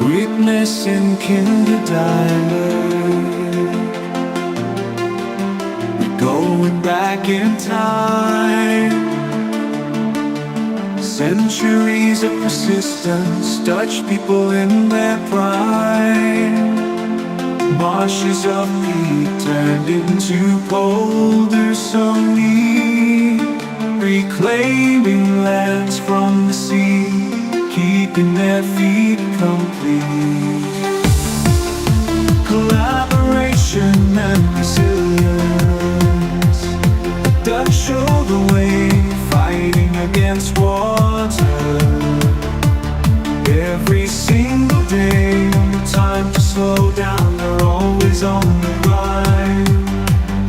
Witnessing Kinderdijk, we're going back in time. Centuries of persistence, Dutch people in their prime. Marshes of peat turned into polders so neat, reclaiming lands from the sea, keeping their feet complete. Collaboration and resilience, the Dutch show the way, fighting against water. Every single day, no time to slow down, they're always on the grind.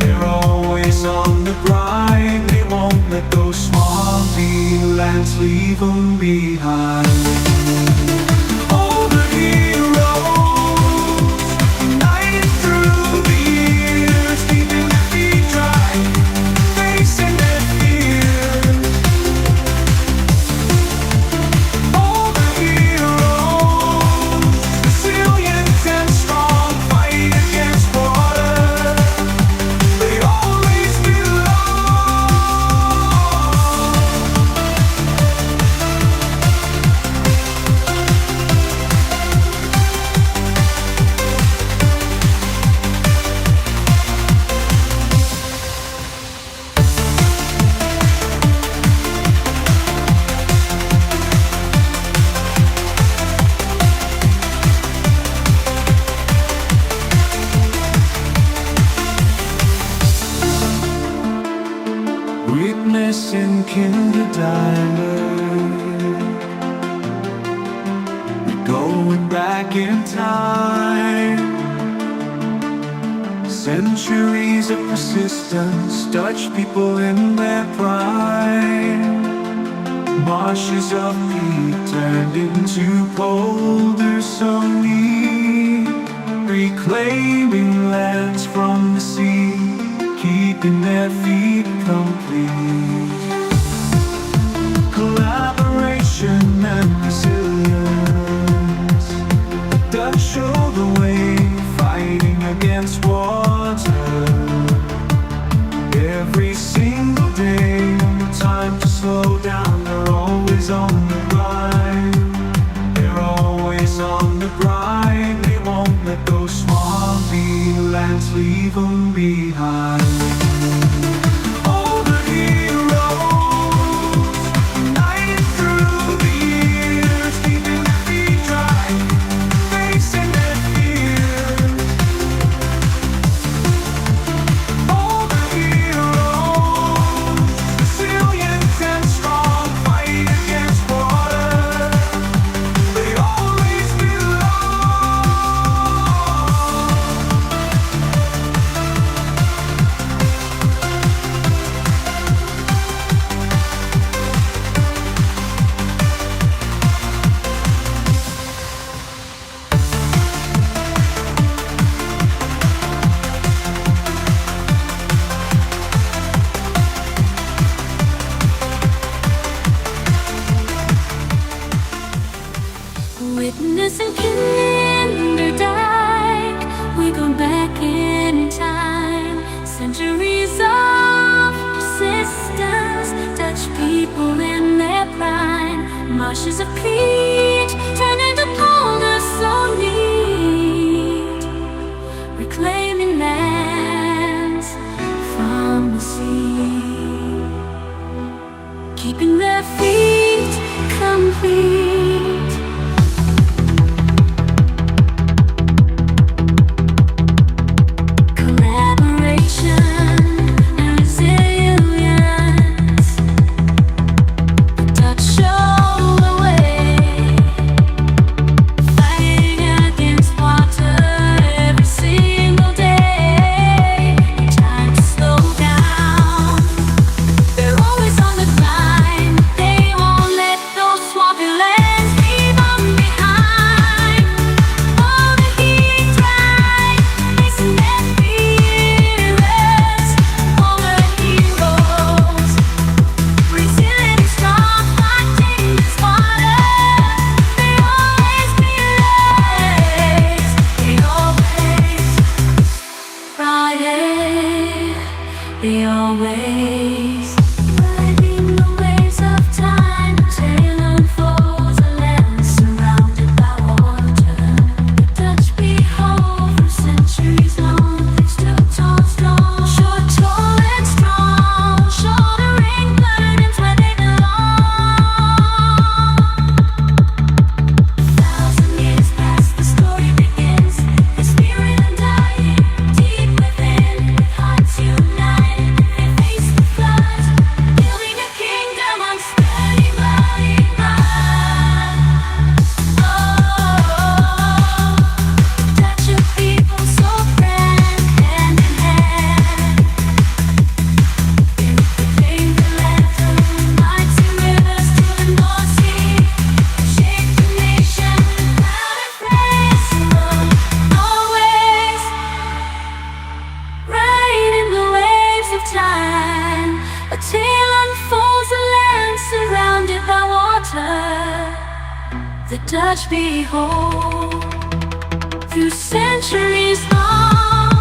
They're always on the grind, they won't let those swampy lands leave them behind. All the heroes, united through the years, keeping their feet dry, facing their fears. All the heroes, resilient and strong, fight against water. They always witnessing Kinderdijk, we're going back in time. Centuries of persistence, Dutch people in their prime. Marshes of peat turned into polders so neat, reclaiming lands from the sea, keeping their feet complete. Collaboration and resilience, the Dutch show the way, fighting against water. Every single day, no time to slow down, they're always on the grind. They're always on the grind, they won't let those swampy lands leave them behind. All the heroes, united through the years, keeping their feet dry, facing their fears. All the heroes, resilient and strong, fight against water. They always Witnessing Kinderdijk, we go back in time. Centuries of persistence, Dutch people in their prime. Marshes of peat turn into polders so neat, reclaiming lands from the sea, keeping their feet complete. Show the way. the Dutch behold. Through centuries long,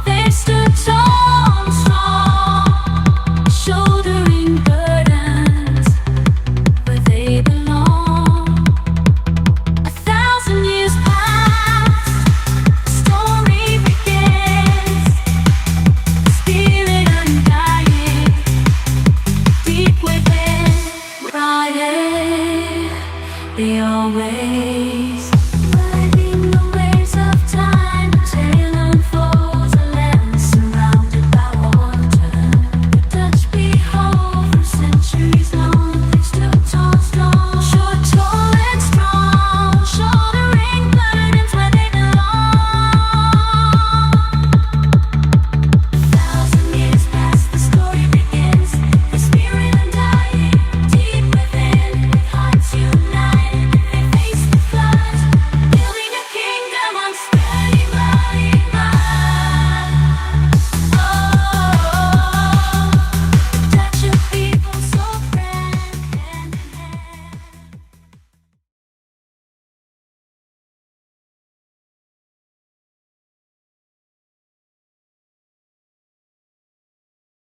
they stood tall and strong, shouldering burdens where they belong. 1,000 years pass, the story begins. Spirit undying, deep within, Friday, they always